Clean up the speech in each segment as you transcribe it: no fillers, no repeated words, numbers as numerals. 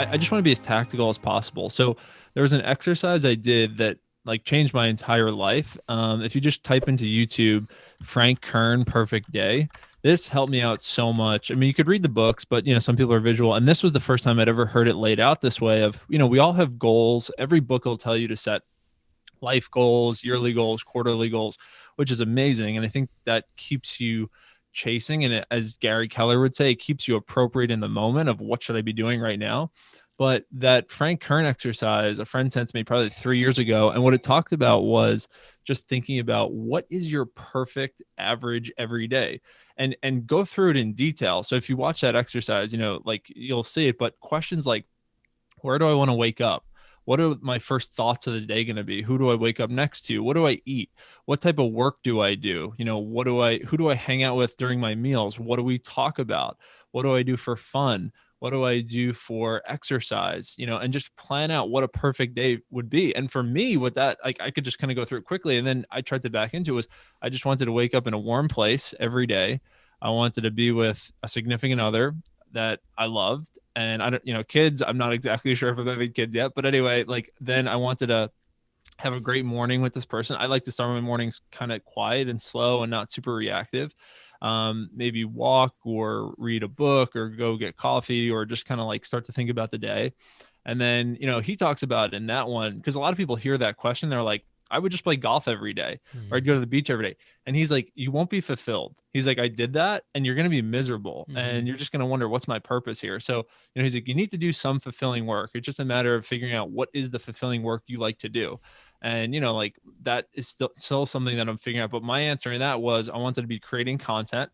I just want to be as tactical as possible. So there was an exercise I did that like changed my entire life. If you just type into YouTube, Frank Kern, perfect day, this helped me out so much. I mean, you could read the books, but some people are visual. And this was the first time I'd ever heard it laid out this way of, we all have goals. Every book will tell you to set life goals, yearly goals, quarterly goals, which is amazing. And I think that keeps you chasing. And as Gary Keller would say, it keeps you appropriate in the moment of what should I be doing right now. But that Frank Kern exercise, a friend sent to me probably 3 years ago. And what it talked about was just thinking about what is your perfect average every day and go through it in detail. So if you watch that exercise, like you'll see it, but questions like, where do I want to wake up? What are my first thoughts of the day going to be? Who do I wake up next to? What do I eat? What type of work do I do? Who do I hang out with during my meals? What do we talk about? What do I do for fun? What do I do for exercise? And just plan out what a perfect day would be. And for me, with that, like I could just kind of go through it quickly. And then I tried to back into it was I just wanted to wake up in a warm place every day. I wanted to be with a significant other that I loved. And I don't, kids, I'm not exactly sure if I've having kids yet, but anyway, like then I wanted to have a great morning with this person. I like to start my mornings kind of quiet and slow and not super reactive. Maybe walk or read a book or go get coffee or just kind of like start to think about the day. And then, he talks about in that one, because a lot of people hear that question, they're like, I would just play golf every day or I'd go to the beach every day. And he's like, you won't be fulfilled. He's like, I did that and you're going to be miserable and you're just going to wonder what's my purpose here. So, he's like, you need to do some fulfilling work. It's just a matter of figuring out what is the fulfilling work you like to do. And, like that is still something that I'm figuring out. But my answer in that was I wanted to be creating content.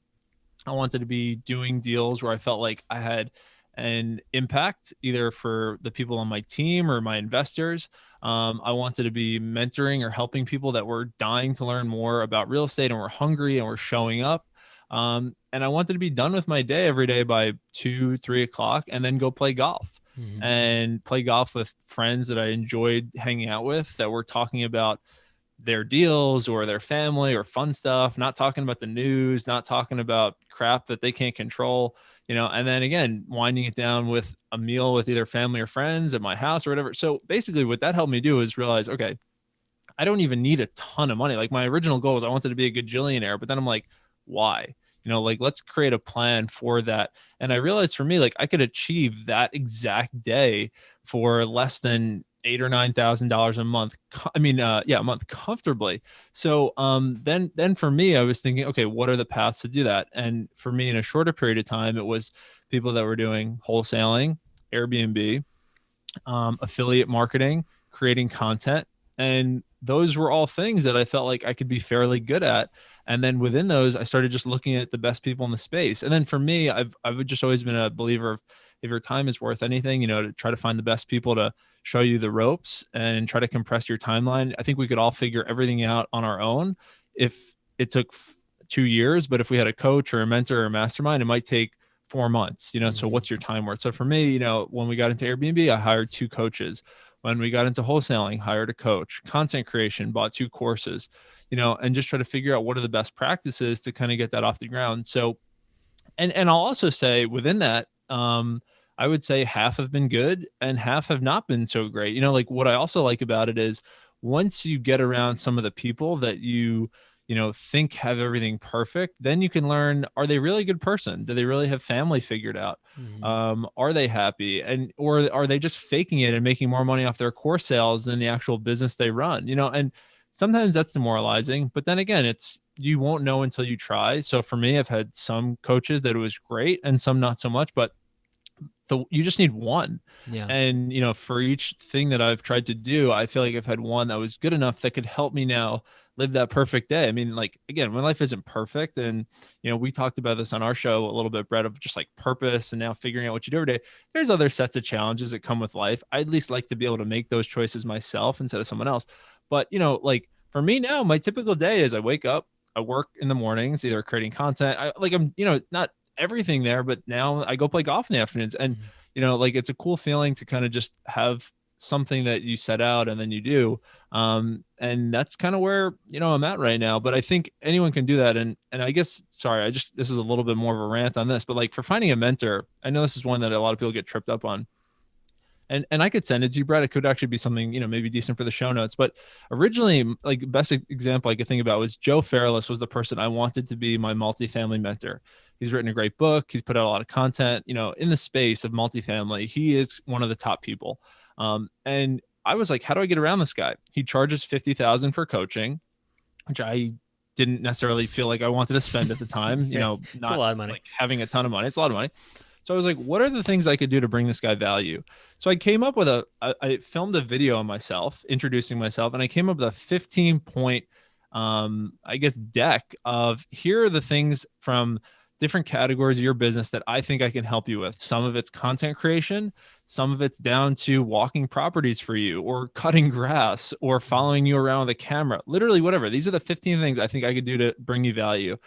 I wanted to be doing deals where I felt like I had an impact either for the people on my team or my investors. I wanted to be mentoring or helping people that were dying to learn more about real estate and were hungry and were showing up. And I wanted to be done with my day every day by 2, 3 o'clock and then go play golf and play golf with friends that I enjoyed hanging out with that were talking about their deals or their family or fun stuff, not talking about the news, not talking about crap that they can't control, and then again, winding it down with a meal with either family or friends at my house or whatever. So basically what that helped me do is realize, okay, I don't even need a ton of money. Like my original goal was I wanted to be a gajillionaire, but then I'm like, why? Like let's create a plan for that. And I realized for me, like I could achieve that exact day for less than $8,000 or $9,000 a month. A month comfortably. So then for me, I was thinking, okay, what are the paths to do that? And for me, in a shorter period of time, it was people that were doing wholesaling, Airbnb, affiliate marketing, creating content. And those were all things that I felt like I could be fairly good at. And then within those, I started just looking at the best people in the space. And then for me, I've just always been a believer of if your time is worth anything, to try to find the best people to show you the ropes and try to compress your timeline. I think we could all figure everything out on our own if it took 2 years, but if we had a coach or a mentor or a mastermind, it might take 4 months, so what's your time worth? So for me, when we got into Airbnb, I hired 2 coaches. When we got into wholesaling, hired a coach. Content creation, bought 2 courses, and just try to figure out what are the best practices to kind of get that off the ground. So, and I'll also say within that, I would say half have been good and half have not been so great. Like what I also like about it is once you get around some of the people that you think have everything perfect, then you can learn, are they really a good person? Do they really have family figured out? Are they happy? Or are they just faking it and making more money off their course sales than the actual business they run? And sometimes that's demoralizing, but then again, you won't know until you try. So for me, I've had some coaches that it was great and some not so much, but you just need one. Yeah. And, for each thing that I've tried to do, I feel like I've had one that was good enough that could help me now live that perfect day. I mean, like, again, my life isn't perfect. And, we talked about this on our show a little bit, Brett, of just like purpose and now figuring out what you do every day. There's other sets of challenges that come with life. I at least like to be able to make those choices myself instead of someone else. But, like for me now, my typical day is I wake up, I work in the mornings, either creating content. I'm not everything there, but now I go play golf in the afternoons. And, like it's a cool feeling to kind of just have something that you set out and then you do. And that's kind of where, I'm at right now, but I think anyone can do that. And I guess, sorry, this is a little bit more of a rant on this, but like for finding a mentor, I know this is one that a lot of people get tripped up on. And I could send it to you, Brett. It could actually be something, maybe decent for the show notes. But originally, like, best example I could think about was Joe Fairless was the person I wanted to be my multifamily mentor. He's written a great book. He's put out a lot of content, in the space of multifamily. He is one of the top people. And I was like, how do I get around this guy? He charges 50,000 for coaching, which I didn't necessarily feel like I wanted to spend at the time, It's a not lot of money. like having a ton of money. It's a lot of money. So I was like, what are the things I could do to bring this guy value? So I came up with I filmed a video on myself, introducing myself, and I came up with a 15-point, I guess, deck of here are the things from different categories of your business that I think I can help you with. Some of it's content creation, some of it's down to walking properties for you or cutting grass or following you around with a camera, literally whatever. These are the 15 things I think I could do to bring you value.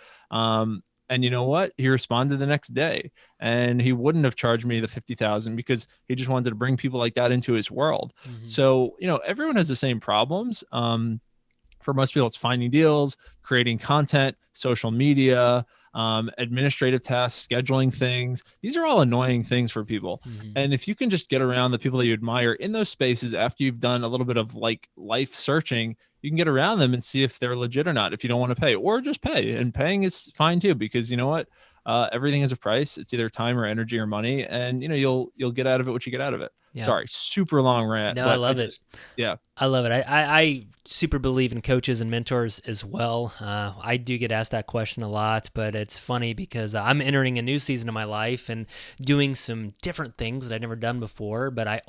And you know what? He responded the next day, and he wouldn't have charged me the 50,000 because he just wanted to bring people like that into his world. Mm-hmm. So, everyone has the same problems. For most people, it's finding deals, creating content, social media, administrative tasks, scheduling things. These are all annoying things for people. Mm-hmm. And if you can just get around the people that you admire in those spaces after you've done a little bit of like life searching, you can get around them and see if they're legit or not. If you don't want to pay, or just pay, and paying is fine too, because you know what, everything has a price. It's either time or energy or money, and you'll get out of it what you get out of it. Yeah. Sorry, super long rant, No, I but love it. yeah. I love it. I super believe in coaches and mentors as well. I do get asked that question a lot, but it's funny because I'm entering a new season of my life and doing some different things that I've never done before. But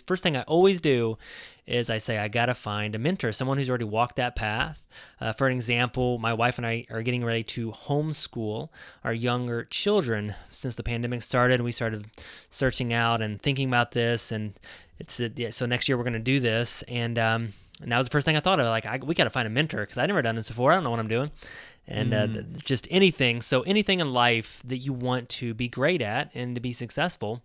first thing I always do is I say, I got to find a mentor, someone who's already walked that path. For an example, my wife and I are getting ready to homeschool our younger children since the pandemic started. We started searching out and thinking about this, and so next year we're going to do this, and that was the first thing I thought of. Like, we got to find a mentor because I've never done this before. I don't know what I'm doing, and just anything. So anything in life that you want to be great at and to be successful,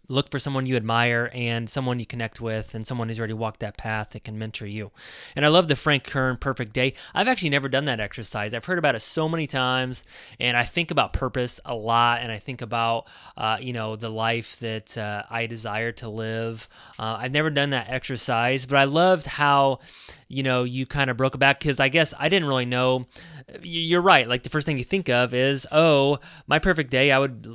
look for someone you admire and someone you connect with and someone who's already walked that path that can mentor you. And I love the Frank Kern perfect day. I've actually never done that exercise. I've heard about it so many times, and I think about purpose a lot, and I think about the life that I desire to live. I've never done that exercise, but I loved how you kind of broke it back, because I guess I didn't really know. You're right. Like, the first thing you think of is, oh, my perfect day, I would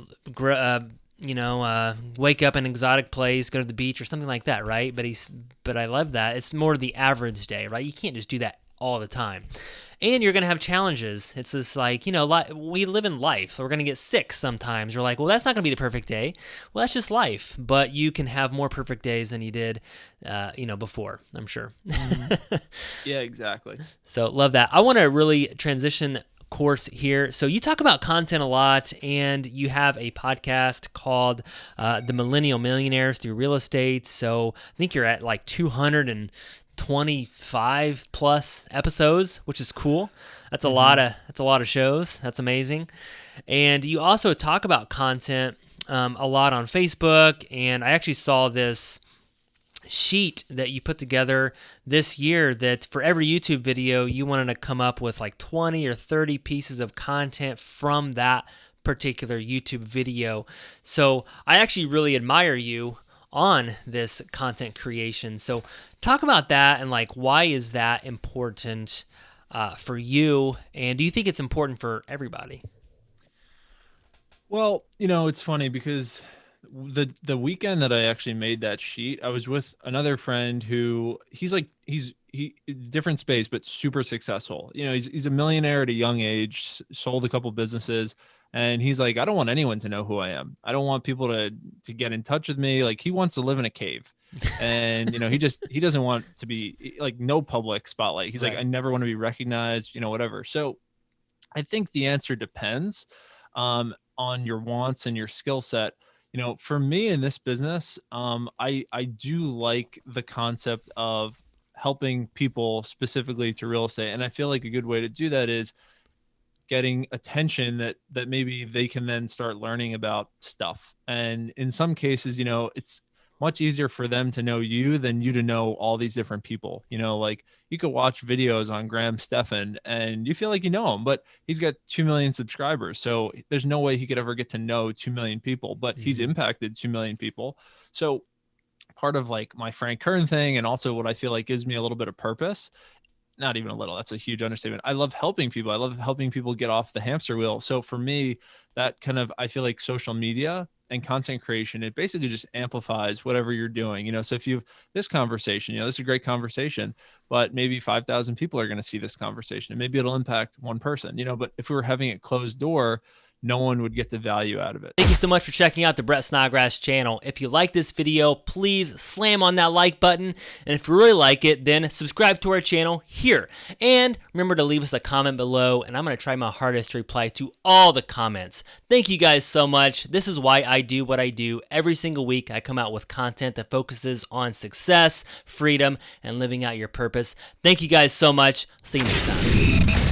wake up in an exotic place, go to the beach or something like that, right? But I love that. It's more the average day, right? You can't just do that all the time. And you're going to have challenges. It's just like, we live in life, so we're going to get sick sometimes. You're like, well, that's not going to be the perfect day. Well, that's just life. But you can have more perfect days than you did, before, I'm sure. Yeah, exactly. So love that. I want to really transition course here. So you talk about content a lot, and you have a podcast called The Millennial Millionaires Through Real Estate. So I think you're at like 225 plus episodes, which is cool. That's a lot of shows. That's amazing. And you also talk about content a lot on Facebook, and I actually saw this sheet that you put together this year that for every YouTube video you wanted to come up with like 20 or 30 pieces of content from that particular YouTube video. So I actually really admire you on this content creation. So talk about that, and like, why is that important for you, and do you think it's important for everybody? Well, it's funny because the weekend that I actually made that sheet, I was with another friend who he different space but super successful. He's a millionaire at a young age, sold a couple businesses, and he's like, I don't want anyone to know who I am. I don't want people to get in touch with me. Like, he wants to live in a cave. And he doesn't want to be like no public spotlight. He's like, Right. I never want to be recognized, whatever. So I think the answer depends on your wants and your skill set. For me in this business, I do like the concept of helping people specifically to real estate. And I feel like a good way to do that is getting attention that maybe they can then start learning about stuff. And in some cases, it's much easier for them to know you than you to know all these different people. Like, you could watch videos on Graham Stephan and you feel like you know him, but he's got 2 million subscribers. So there's no way he could ever get to know 2 million people, but he's Mm-hmm. impacted 2 million people. So part of like my Frank Kern thing, and also what I feel like gives me a little bit of purpose. Not even a little, that's a huge understatement. I love helping people. I love helping people get off the hamster wheel. So for me, that kind of, I feel like social media and content creation, it basically just amplifies whatever you're doing. So if you've this conversation, this is a great conversation, but maybe 5,000 people are going to see this conversation, and maybe it'll impact one person, but if we were having it closed door, no one would get the value out of it. Thank you so much for checking out the Brett Snodgrass channel. If you like this video, please slam on that like button. And if you really like it, then subscribe to our channel here. And remember to leave us a comment below, and I'm going to try my hardest to reply to all the comments. Thank you guys so much. This is why I do what I do. Every single week, I come out with content that focuses on success, freedom, and living out your purpose. Thank you guys so much. See you next time.